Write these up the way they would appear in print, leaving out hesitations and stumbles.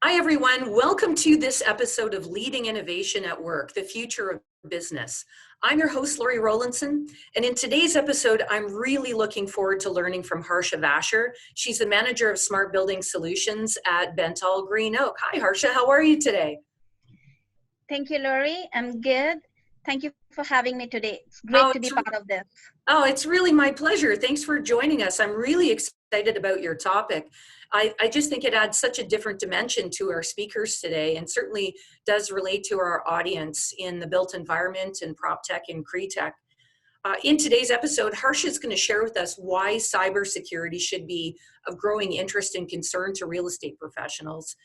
Hi, everyone. Welcome to this episode of Leading Innovation at Work, the Future of Business. I'm your host, Lorri Rowlandson, and in today's episode, I'm really looking forward to learning from Harsha Vasher. She's the Manager of Smart Building Solutions at Bentall Green Oak. Hi, Harsha. How are you today? Thank you, Lorri. I'm good. Thank you for having me today. It's great to be part of this. Oh, it's really my pleasure. Thanks for joining us. I'm really excited about your topic. I just think it adds such a different dimension to our speakers today and certainly does relate to our audience in the built environment and PropTech and CRE Tech. In today's episode, Harsha is going to share with us why cybersecurity should be of growing interest and concern to real estate professionals.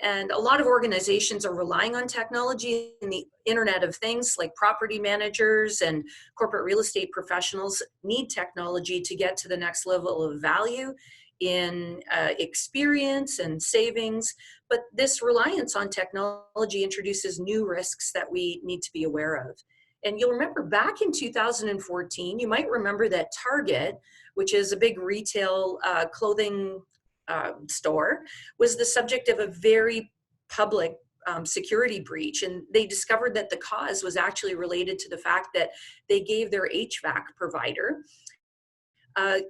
And a lot of organizations are relying on technology in the Internet of Things, like property managers and corporate real estate professionals need technology to get to the next level of value in experience and savings. But this reliance on technology introduces new risks that we need to be aware of. And you'll remember back in 2014, you might remember that Target, which is a big retail clothing store, was the subject of a very public security breach. And they discovered that the cause was actually related to the fact that they gave their HVAC provider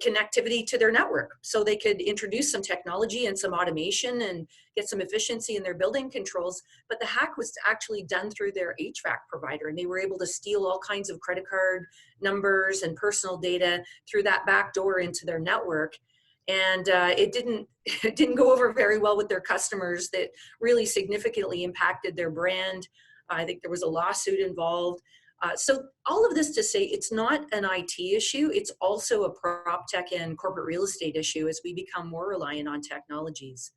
connectivity to their network so they could introduce some technology and some automation and get some efficiency in their building controls. But the hack was actually done through their HVAC provider, and they were able to steal all kinds of credit card numbers and personal data through that back door into their network. And it didn't go over very well with their customers. That really significantly impacted their brand. I think there was a lawsuit involved. So all of this to say, it's not an IT issue. It's also a PropTech and corporate real estate issue as we become more reliant on technologies.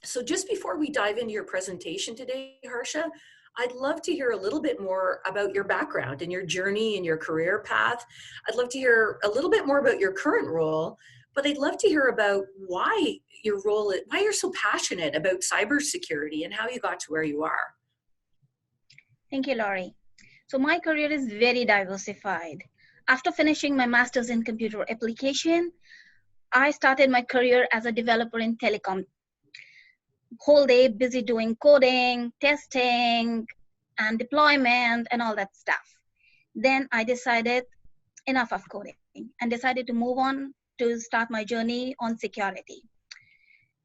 So just before we dive into your presentation today, Harsha, I'd love to hear a little bit more about your background and your journey and your career path. I'd love to hear a little bit more about your current role, but I'd love to hear about why you're so passionate about cybersecurity and how you got to where you are. Thank you, Lorri. So my career is very diversified. After finishing my master's in computer application, I started my career as a developer in telecom. Whole day busy doing coding, testing, and deployment and all that stuff. Then I decided enough of coding and decided to move on to start my journey on security.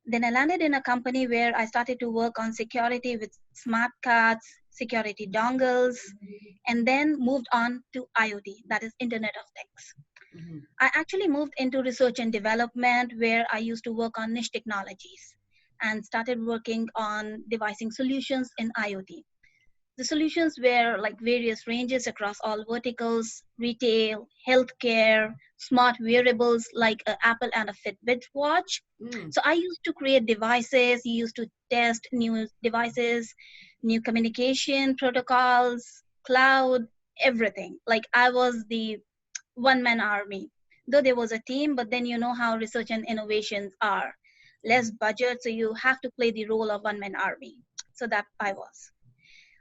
Then I landed in a company where I started to work on security with smart cards, security dongles, and then moved on to IoT, that is Internet of Things. Mm-hmm. I actually moved into research and development where I used to work on niche technologies and started working on devising solutions in IoT. The solutions were like various ranges across all verticals: retail, healthcare, smart wearables like an Apple and a Fitbit watch. So I used to create devices, used to test new devices, new communication protocols, cloud, everything. Like I was the one-man army. Though there was a team, but then you know how research and innovations are. Less budget, so you have to play the role of one-man army. So that I was.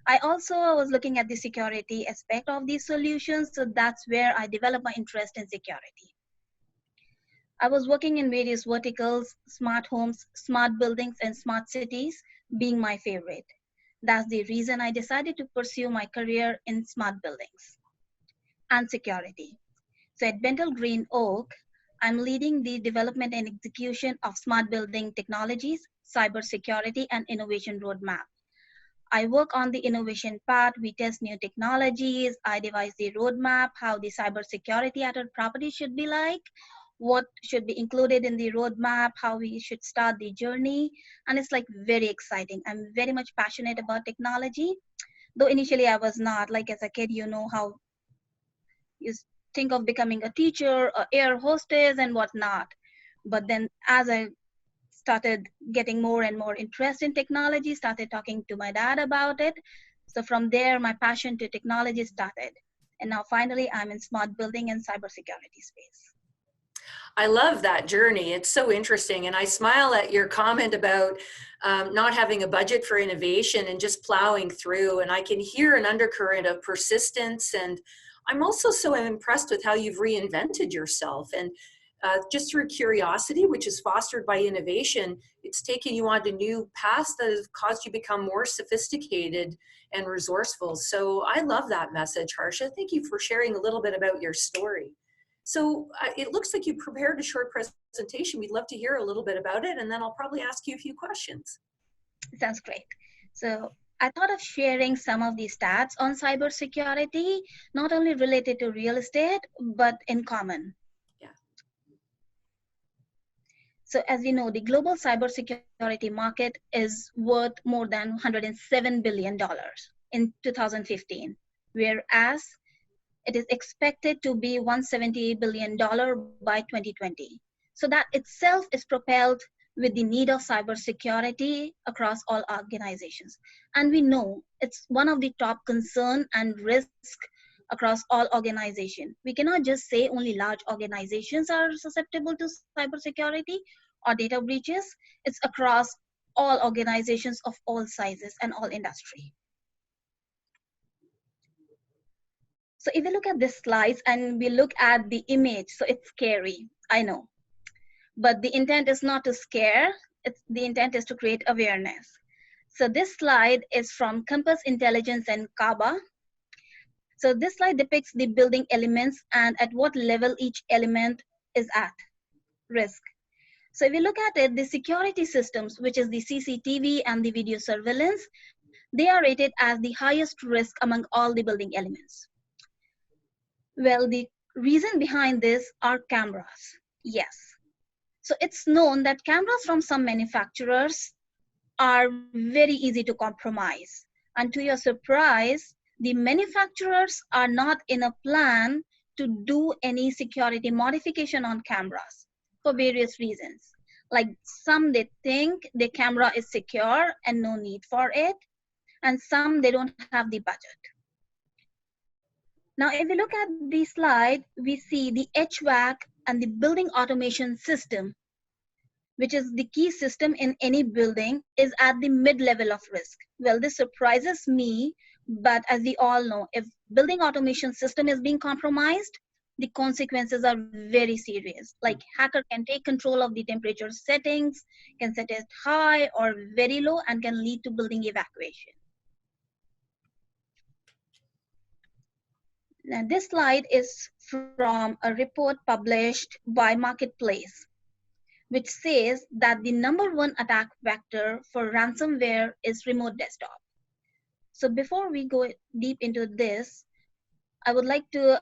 I also was looking at the security aspect of these solutions, so that's where I developed my interest in security. I was working in various verticals, smart homes, smart buildings, and smart cities being my favorite. That's the reason I decided to pursue my career in smart buildings and security. So at Bentall Green Oak, I'm leading the development and execution of smart building technologies, cybersecurity, and innovation roadmap. I work on the innovation part. We test new technologies. I devise the roadmap, how the cybersecurity at our property should be like, what should be included in the roadmap, how we should start the journey. And it's like very exciting. I'm very much passionate about technology. Though initially I was not. Like as a kid, you know how you think of becoming a teacher, an air hostess and whatnot. But then as I started getting more and more interest in technology, started talking to my dad about it. So from there, my passion to technology started. And now finally, I'm in smart building and cybersecurity space. I love that journey. It's so interesting. And I smile at your comment about not having a budget for innovation and just plowing through. And I can hear an undercurrent of persistence. And I'm also so impressed with how you've reinvented yourself. And just through curiosity, which is fostered by innovation, it's taken you on to new paths that have caused you to become more sophisticated and resourceful. So I love that message, Harsha. Thank you for sharing a little bit about your story. So it looks like you prepared a short presentation. We'd love to hear a little bit about it, and then I'll probably ask you a few questions. Sounds great. So I thought of sharing some of the stats on cybersecurity, not only related to real estate, but in common. Yeah. So as we know, the global cybersecurity market is worth more than $107 billion in 2015, whereas it is expected to be $178 billion by 2020. So that itself is propelled with the need of cybersecurity across all organizations. And we know it's one of the top concern and risk across all organizations. We cannot just say only large organizations are susceptible to cybersecurity or data breaches. It's across all organizations of all sizes and all industry. So if we look at this slides and we look at the image, so it's scary, I know. But the intent is not to scare, the intent is to create awareness. So this slide is from Compass Intelligence and CABA. So this slide depicts the building elements and at what level each element is at risk. So if you look at it, the security systems, which is the CCTV and the video surveillance, they are rated as the highest risk among all the building elements. Well, the reason behind this are cameras. Yes. So it's known that cameras from some manufacturers are very easy to compromise. And to your surprise, the manufacturers are not in a plan to do any security modification on cameras for various reasons. Like some, they think the camera is secure and no need for it. And some, they don't have the budget. Now, if we look at the slide, we see the HVAC and the building automation system, which is the key system in any building, is at the mid-level of risk. Well, this surprises me, but as we all know, if building automation system is being compromised, the consequences are very serious. Like hacker can take control of the temperature settings, can set it high or very low, and can lead to building evacuation. Now, this slide is from a report published by Marketplace, which says that the #1 attack vector for ransomware is remote desktop. So before we go deep into this, I would like to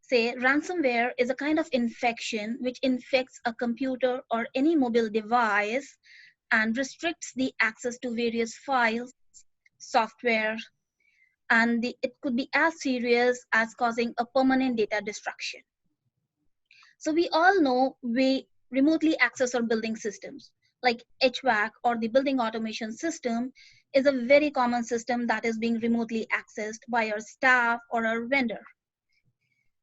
say ransomware is a kind of infection which infects a computer or any mobile device and restricts the access to various files, software, and it could be as serious as causing a permanent data destruction. So we all know we remotely access our building systems, like HVAC or the building automation system is a very common system that is being remotely accessed by our staff or our vendor.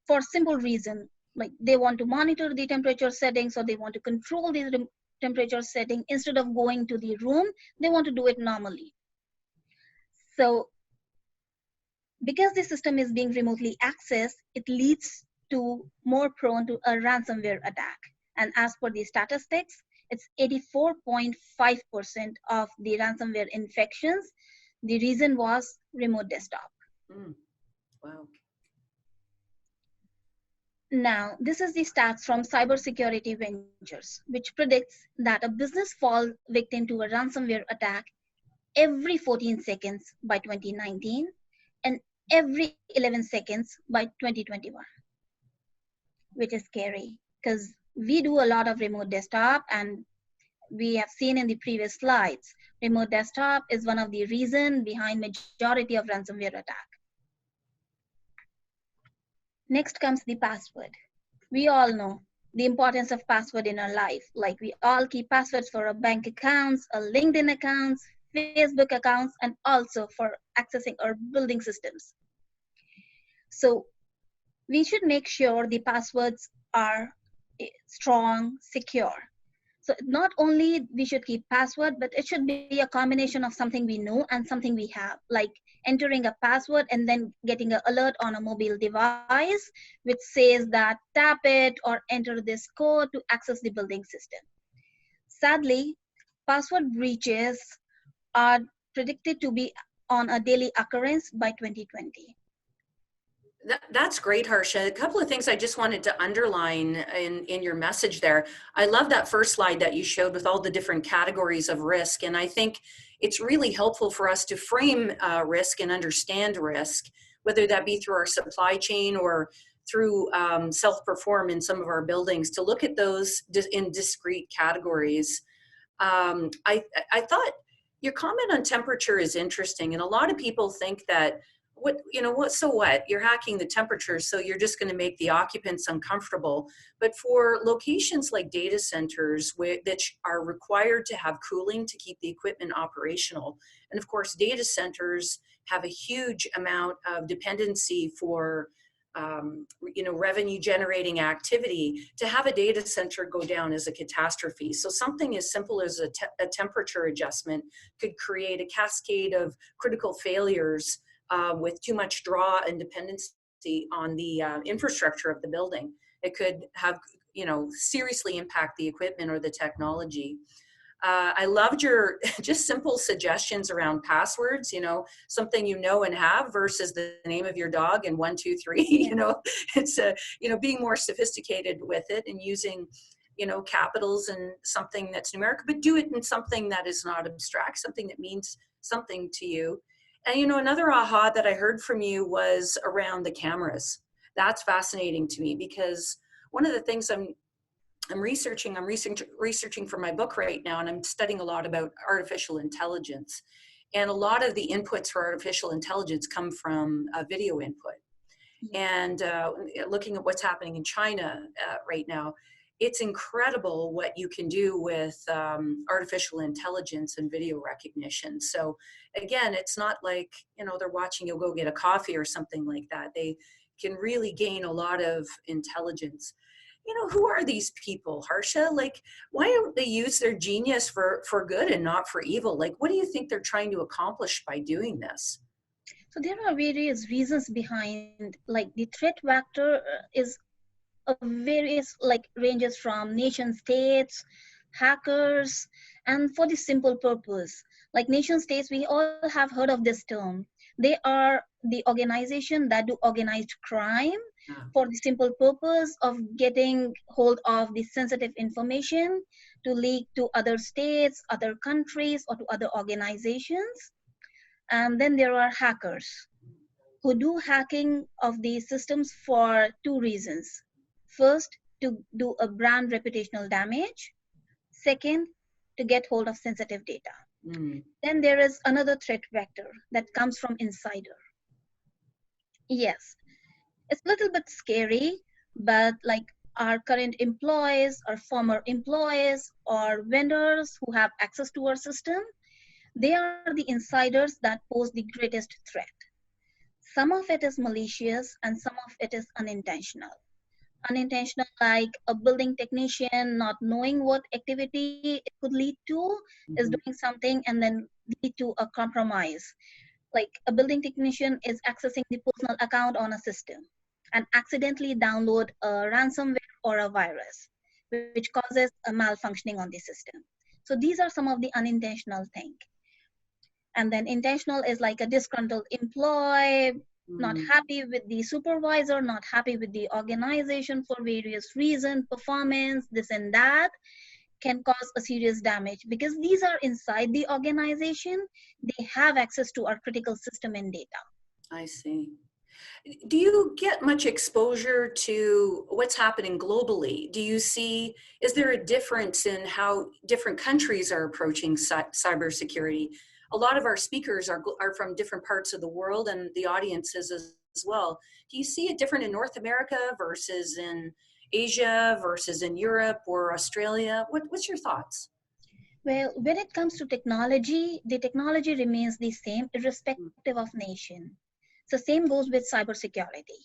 For simple reason, like they want to monitor the temperature settings or they want to control the temperature setting instead of going to the room, they want to do it normally. So because the system is being remotely accessed, it leads to more prone to a ransomware attack. And as per the statistics, it's 84.5% of the ransomware infections. The reason was remote desktop. Wow. Now, this is the stats from Cybersecurity Ventures, which predicts that a business falls victim to a ransomware attack every 14 seconds by 2019 and every 11 seconds by 2021, which is scary because we do a lot of remote desktop, and we have seen in the previous slides, remote desktop is one of the reasons behind majority of ransomware attack. Next comes the password. We all know the importance of password in our life. Like we all keep passwords for our bank accounts, our LinkedIn accounts, Facebook accounts, and also for accessing our building systems. So we should make sure the passwords are strong, secure. So not only we should keep password, but it should be a combination of something we know and something we have, like entering a password and then getting an alert on a mobile device, which says that tap it or enter this code to access the building system. Sadly, password breaches are predicted to be on a daily occurrence by 2020. That's great, Harsha. A couple of things I just wanted to underline in your message there. I love that first slide that you showed with all the different categories of risk. And I think it's really helpful for us to frame risk and understand risk, whether that be through our supply chain or through self-perform in some of our buildings, to look at those in discrete categories. I thought your comment on temperature is interesting. And a lot of people think that so what, you're hacking the temperature, so you're just going to make the occupants uncomfortable. But for locations like data centers that are required to have cooling to keep the equipment operational, and of course data centers have a huge amount of dependency for revenue generating activity, to have a data center go down is a catastrophe. So something as simple as a temperature adjustment could create a cascade of critical failures with too much draw and dependency on the infrastructure of the building. It could have, seriously impact the equipment or the technology. I loved your just simple suggestions around passwords, something and have versus the name of your dog and 1, 2, 3, it's being more sophisticated with it and using, capitals and something that's numeric, but do it in something that is not abstract, something that means something to you. And another aha that I heard from you was around the cameras. That's fascinating to me because one of the things I'm researching for my book right now, and I'm studying a lot about artificial intelligence. And a lot of the inputs for artificial intelligence come from video input. And looking at what's happening in China right now, it's incredible what you can do with artificial intelligence and video recognition. So again, it's not like, they're watching you go get a coffee or something like that. They can really gain a lot of intelligence. Who are these people, Harsha? Like, why don't they use their genius for good and not for evil? Like, what do you think they're trying to accomplish by doing this? So there are various reasons behind, like the threat vector is various, like ranges from nation states, hackers, and for the simple purpose. Like nation states, we all have heard of this term. They are the organization that do organized crime for the simple purpose of getting hold of the sensitive information to leak to other states, other countries, or to other organizations. And then there are hackers who do hacking of these systems for two reasons. First, to do a brand reputational damage. Second, to get hold of sensitive data. Then there is another threat vector that comes from insider. Yes, it's a little bit scary, but like our current employees or former employees or vendors who have access to our system, they are the insiders that pose the greatest threat. Some of it is malicious and some of it is unintentional. Unintentional, like a building technician not knowing what activity it could lead to, is doing something and then lead to a compromise. Like a building technician is accessing the personal account on a system and accidentally download a ransomware or a virus, which causes a malfunctioning on the system. So these are some of the unintentional things. And then intentional is like a disgruntled employee, not happy with the supervisor, not happy with the organization for various reasons, performance, this and that, can cause a serious damage because these are inside the organization. They have access to our critical system and data. I see. Do you get much exposure to what's happening globally? Do you see, is there a difference in how different countries are approaching cybersecurity? A lot of our speakers are from different parts of the world and the audiences as well. Do you see it different in North America versus in Asia versus in Europe or Australia? What's your thoughts? Well, when it comes to technology, the technology remains the same irrespective of nation. So same goes with cybersecurity.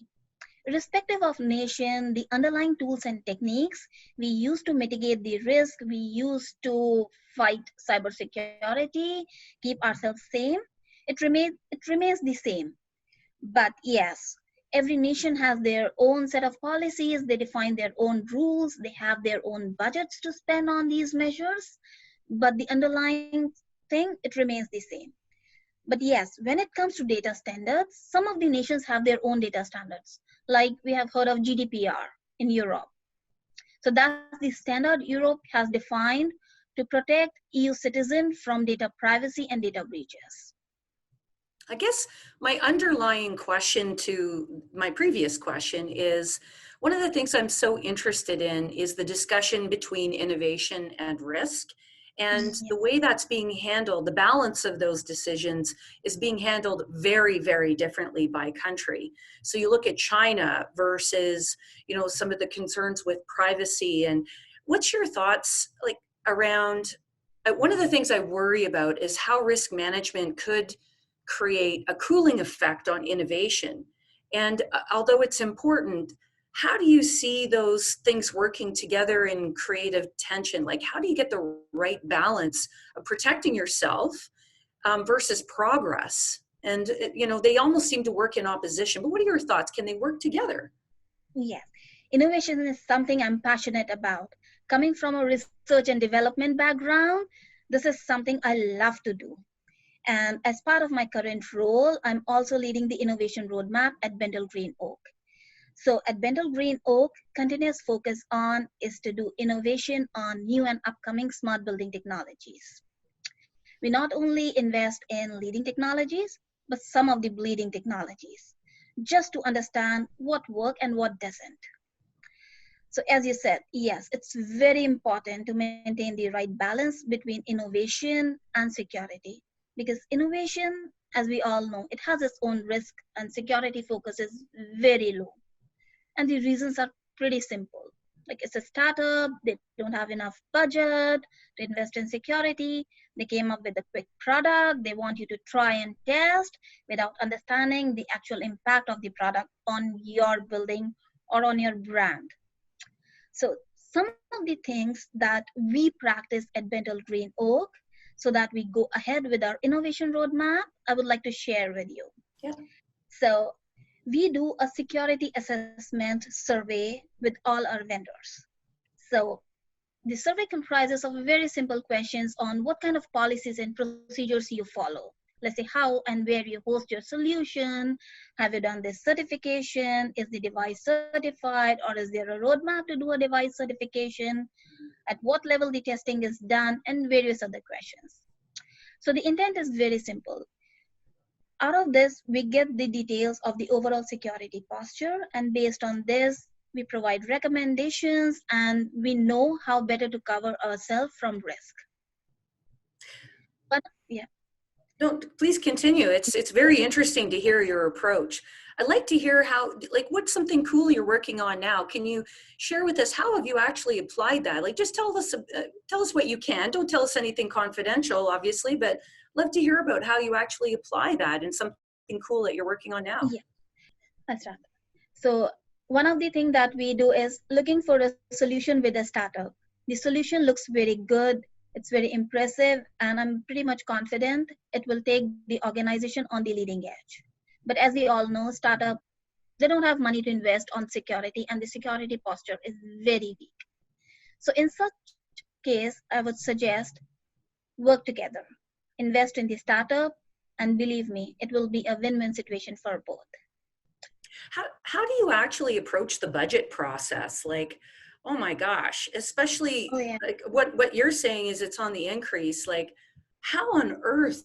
Irrespective of nation, the underlying tools and techniques we use to mitigate the risk, we use to fight cybersecurity, keep ourselves safe, it remains the same. But yes, every nation has their own set of policies, they define their own rules, they have their own budgets to spend on these measures, but the underlying thing, it remains the same. But yes, when it comes to data standards, some of the nations have their own data standards. Like we have heard of GDPR in Europe. So that's the standard Europe has defined to protect EU citizens from data privacy and data breaches. I guess my underlying question to my previous question is, one of the things I'm so interested in is the discussion between innovation and risk. And Yeah. the way that's being handled, the balance of those decisions is being handled very, very differently by country. So you look at China versus, some of the concerns with privacy. And what's your thoughts like around, one of the things I worry about is how risk management could create a cooling effect on innovation. And although it's important, how do you see those things working together in creative tension? Like, how do you get the right balance of protecting yourself versus progress? And, they almost seem to work in opposition. But what are your thoughts? Can they work together? Yes, innovation is something I'm passionate about. Coming from a research and development background, this is something I love to do. And as part of my current role, I'm also leading the innovation roadmap at Bendel Green Oak. So at Bendel Green Oak, continuous focus on is to do innovation on new and upcoming smart building technologies. We not only invest in leading technologies, but some of the bleeding technologies, just to understand what works and what doesn't. So as you said, yes, it's very important to maintain the right balance between innovation and security, because innovation, as we all know, it has its own risk and security focus is very low. And the reasons are pretty simple. Like it's a startup, they don't have enough budget to invest in security. They came up with a quick product. They want you to try and test without understanding the actual impact of the product on your building or on your brand. So some of the things that we practice at Bendel Green Oak so that we go ahead with our innovation roadmap, I would like to share with you. Yeah. So we do a security assessment survey with all our vendors. So the survey comprises of very simple questions on what kind of policies and procedures you follow. Let's say how and where you host your solution. Have you done this certification? Is the device certified, or is there a roadmap to do a device certification? At what level the testing is done, and various other questions. So the intent is very simple. Out of this, we get the details of the overall security posture, and based on this, we provide recommendations and we know how better to cover ourselves from risk. But yeah. No, please continue. It's very interesting to hear your approach. I'd like to hear how, like, what's something cool you're working on now? Can you share with us how have you actually applied that? Like, just tell us what you can. Don't tell us anything confidential, obviously, but love to hear about how you actually apply that and something cool that you're working on now. Yeah, that's right. So one of the things that we do is looking for a solution with a startup. The solution looks very good. It's very impressive, and I'm pretty much confident it will take the organization on the leading edge. But as we all know, startup, they don't have money to invest on security, and the security posture is very weak. So in such case, I would suggest work together, invest in the startup, and believe me, it will be a win-win situation for both. How do you actually approach the budget process? Like, oh my gosh, especially Oh yeah. like what you're saying is it's on the increase. Like, how on earth,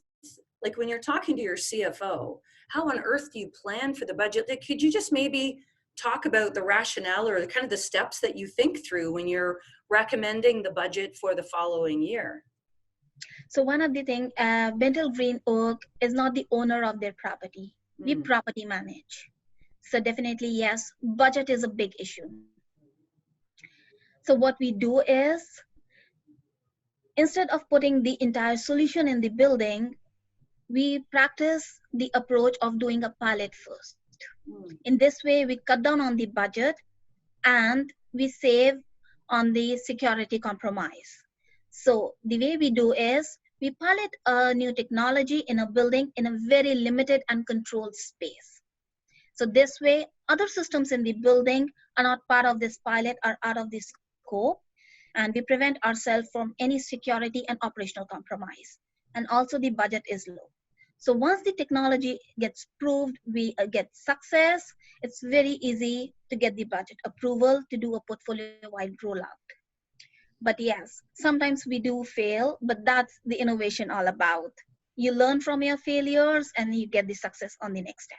like when you're talking to your CFO, how on earth do you plan for the budget? Like, could you just maybe talk about the rationale or the kind of the steps that you think through when you're recommending the budget for the following year? So one of the things, Bendel Green Oak is not the owner of their property. We Mm. property manage. So definitely, yes, budget is a big issue. So what we do is, instead of putting the entire solution in the building, we practice the approach of doing a pilot first. Mm. In this way, we cut down on the budget and we save on the security compromise. So the way we do is we pilot a new technology in a building in a very limited and controlled space. So this way, other systems in the building are not part of this pilot, are out of the scope, and we prevent ourselves from any security and operational compromise. And also the budget is low. So once the technology gets proved, we get success, it's very easy to get the budget approval to do a portfolio-wide rollout. But yes, sometimes we do fail, but that's the innovation all about. You learn from your failures and you get the success on the next step.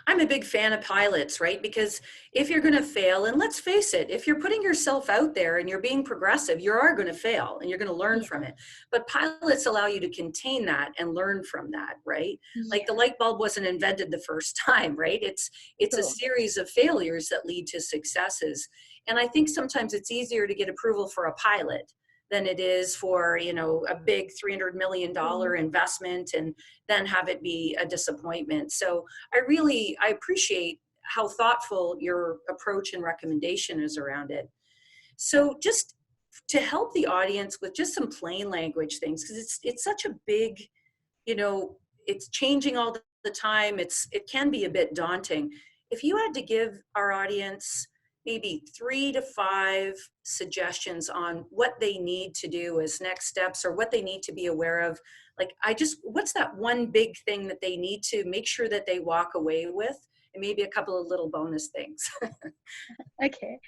I'm a big fan of pilots, right? Because if you're going to fail, and let's face it, if you're putting yourself out there and you're being progressive, you are going to fail and you're going to learn Yeah. from it. But pilots allow you to contain that and learn from that, right? Like the Yeah. light bulb wasn't invented the first time, right? It's a So series of failures that lead to successes. And I think sometimes it's easier to get approval for a pilot than it is for, you know, a big $300 million investment and then have it be a disappointment. So I appreciate how thoughtful your approach and recommendation is around it. So just to help the audience with just some plain language things, because it's such a big, you know, it's changing all the time. It can be a bit daunting. If you had to give our audience maybe 3 to 5 suggestions on what they need to do as next steps or what they need to be aware of, like what's that one big thing that they need to make sure that they walk away with, and maybe a couple of little bonus things. okay,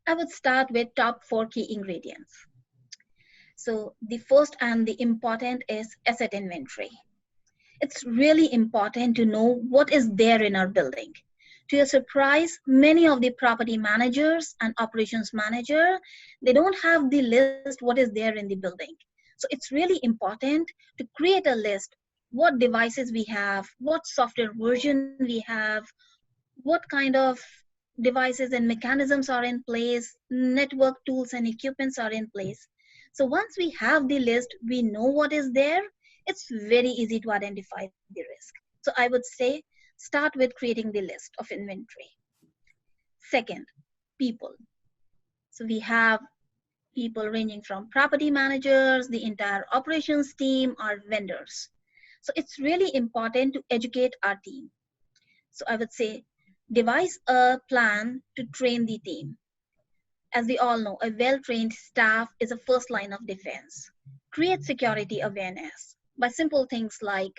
I would start with top 4 key ingredients. So the first and the important is asset inventory. It's really important to know what is there in our building. To your surprise, many of the property managers and operations manager, they don't have the list what is there in the building. So it's really important to create a list, what devices we have, what software version we have, what kind of devices and mechanisms are in place, network tools and equipments are in place. So once we have the list, we know what is there, it's very easy to identify the risk. So I would say start with creating the list of inventory. Second, people. So we have people ranging from property managers, the entire operations team, our vendors. So it's really important to educate our team. So I would say devise a plan to train the team. As we all know, a well-trained staff is a first line of defense. Create security awareness by simple things like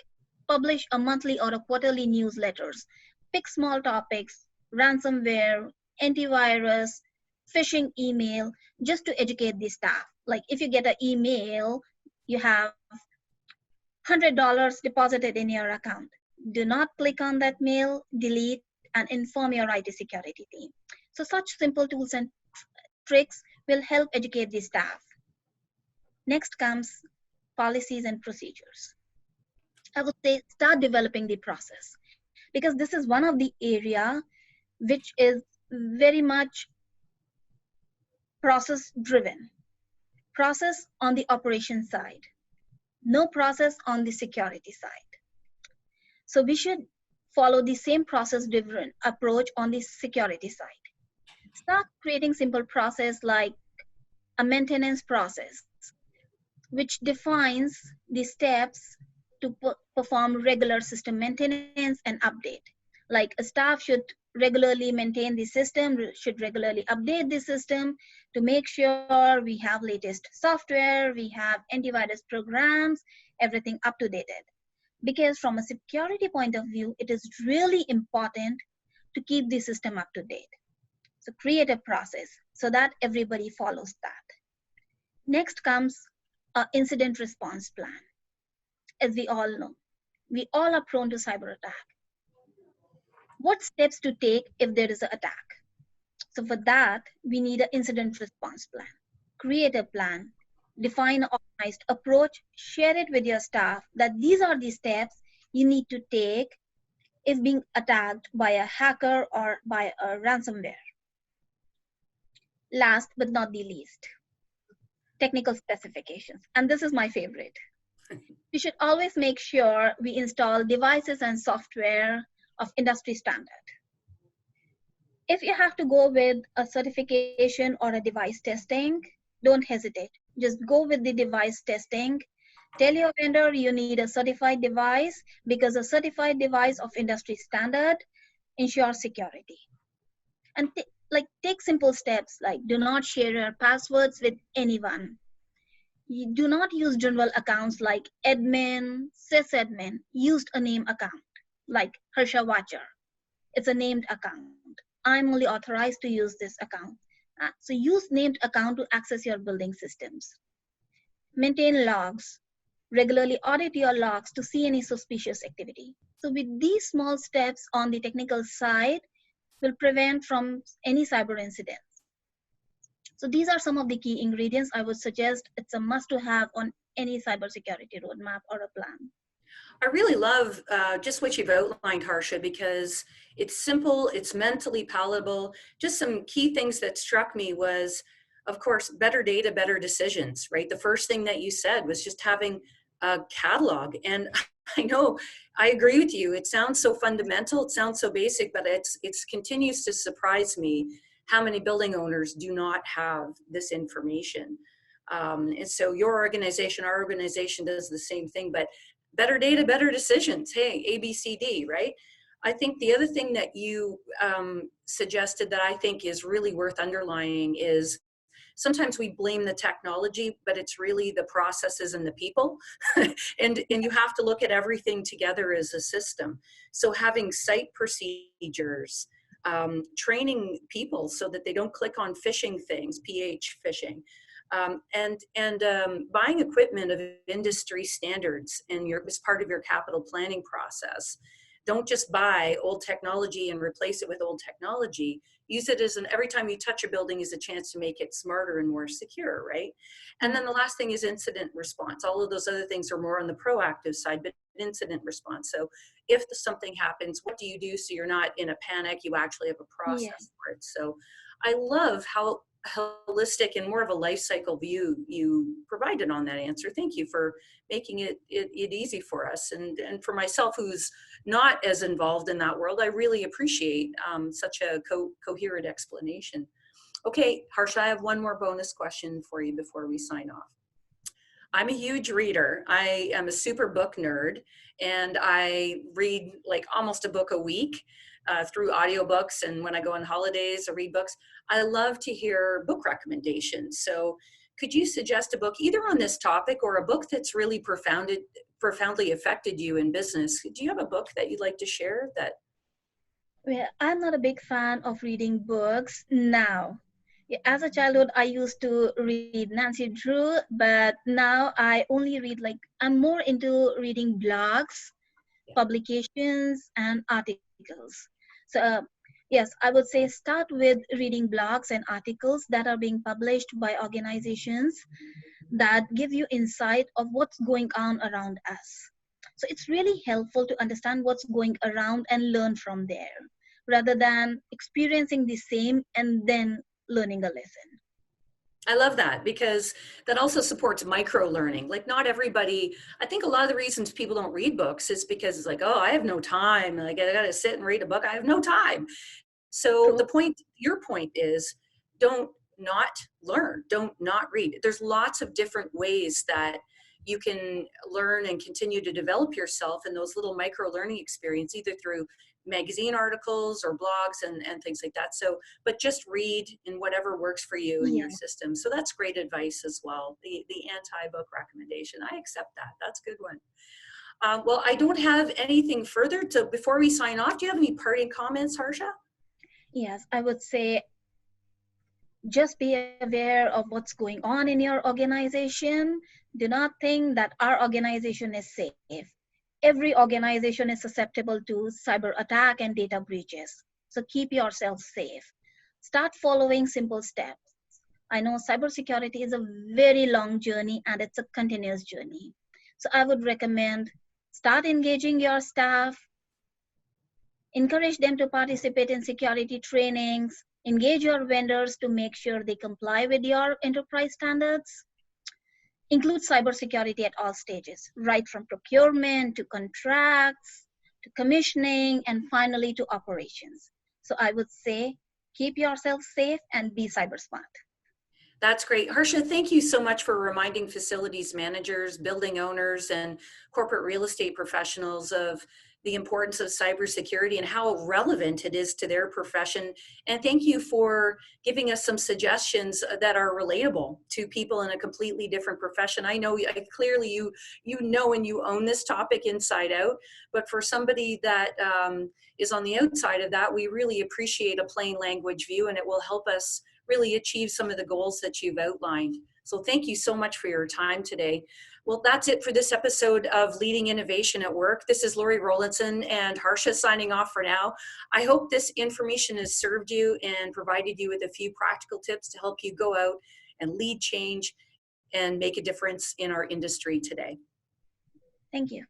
publish a monthly or a quarterly newsletters, pick small topics, ransomware, antivirus, phishing email, just to educate the staff. Like if you get an email, you have $100 deposited in your account. Do not click on that mail, delete, and inform your IT security team. So such simple tools and tricks will help educate the staff. Next comes policies and procedures. I would say start developing the process, because this is one of the area which is very much process driven. Process on the operation side, no process on the security side. So we should follow the same process driven approach on the security side. Start creating simple process like a maintenance process, which defines the steps to perform regular system maintenance and update. Like a staff should regularly maintain the system, should regularly update the system to make sure we have latest software, we have antivirus programs, everything up to date. Because from a security point of view, it is really important to keep the system up to date. So create a process so that everybody follows that. Next comes an incident response plan. As we all know, we all are prone to cyber attack. What steps to take if there is an attack? So for that, we need an incident response plan. Create a plan, define an organized approach, share it with your staff that these are the steps you need to take if being attacked by a hacker or by a ransomware. Last but not the least, technical specifications. And this is my favorite. We should always make sure we install devices and software of industry standard. If you have to go with a certification or a device testing, don't hesitate. Just go with the device testing. Tell your vendor you need a certified device because a certified device of industry standard ensures security. And take simple steps like do not share your passwords with anyone. You do not use general accounts like admin, sysadmin. Use a name account like Harsha Watcher. It's a named account. I'm only authorized to use this account. So use named account to access your building systems. Maintain logs. Regularly audit your logs to see any suspicious activity. So with these small steps on the technical side will prevent from any cyber incidents. So these are some of the key ingredients I would suggest. It's a must to have on any cybersecurity roadmap or a plan. I really love just what you've outlined, Harsha, because it's simple, it's mentally palatable. Just some key things that struck me was, of course, better data, better decisions, right? The first thing that you said was just having a catalog. And I know, I agree with you. It sounds so fundamental, it sounds so basic, but it continues to surprise me how many building owners do not have this information. And so your organization, our organization does the same thing, but better data, better decisions. Hey, A, B, C, D, right? I think the other thing that you suggested that I think is really worth underlining is sometimes we blame the technology, but it's really the processes and the people. and you have to look at everything together as a system. So having site procedures, training people so that they don't click on phishing things, PH phishing, buying equipment of industry standards as part of your capital planning process. Don't just buy old technology and replace it with old technology. Use it as every time you touch a building is a chance to make it smarter and more secure, right? And then the last thing is incident response. All of those other things are more on the proactive side, but incident response. So if something happens, what do you do so you're not in a panic? You actually have a process for it. So I love how holistic and more of a life cycle view you provided on that answer. Thank you for making it easy for us. And for myself, who's not as involved in that world, I really appreciate such a coherent explanation. Okay, Harsha, I have one more bonus question for you before we sign off. I'm a huge reader. I am a super book nerd, and I read like almost a book a week through audiobooks. And when I go on holidays, I read books. I love to hear book recommendations. So could you suggest a book either on this topic or a book that's really profoundly affected you in business? Do you have a book that you'd like to share that? Well, I'm not a big fan of reading books now. As a childhood, I used to read Nancy Drew, but now I only read I'm more into reading blogs, publications, and articles. So yes, I would say start with reading blogs and articles that are being published by organizations that give you insight of what's going on around us. So it's really helpful to understand what's going around and learn from there, rather than experiencing the same and then learning a lesson. I love that because that also supports micro learning. Like not everybody, I think a lot of the reasons people don't read books is because it's like, oh, I have no time. Like I got to sit and read a book. I have no time. So your point is don't not learn, don't not read. There's lots of different ways that you can learn and continue to develop yourself in those little micro learning experiences, either through magazine articles or blogs and things like that. So, but just read in whatever works for you in your system. So that's great advice as well. The anti-book recommendation, I accept that. That's a good one. Well, I don't have anything further to, before we sign off, do you have any parting comments, Harsha? Yes, I would say just be aware of what's going on in your organization. Do not think that our organization is safe. Every organization is susceptible to cyber attack and data breaches. So keep yourself safe. Start following simple steps. I know cybersecurity is a very long journey and it's a continuous journey. So I would recommend start engaging your staff, encourage them to participate in security trainings, engage your vendors to make sure they comply with your enterprise standards. Include cybersecurity at all stages, right from procurement to contracts, to commissioning, and finally to operations. So I would say keep yourself safe and be cyber smart. That's great. Harsha, thank you so much for reminding facilities managers, building owners, and corporate real estate professionals of the importance of cybersecurity and how relevant it is to their profession. And thank you for giving us some suggestions that are relatable to people in a completely different profession. I know clearly you know and you own this topic inside out, but for somebody that is on the outside of that, we really appreciate a plain language view, and it will help us really achieve some of the goals that you've outlined. So thank you so much for your time today. Well, that's it for this episode of Leading Innovation at Work. This is Lorri Rowlandson and Harsha signing off for now. I hope this information has served you and provided you with a few practical tips to help you go out and lead change and make a difference in our industry today. Thank you.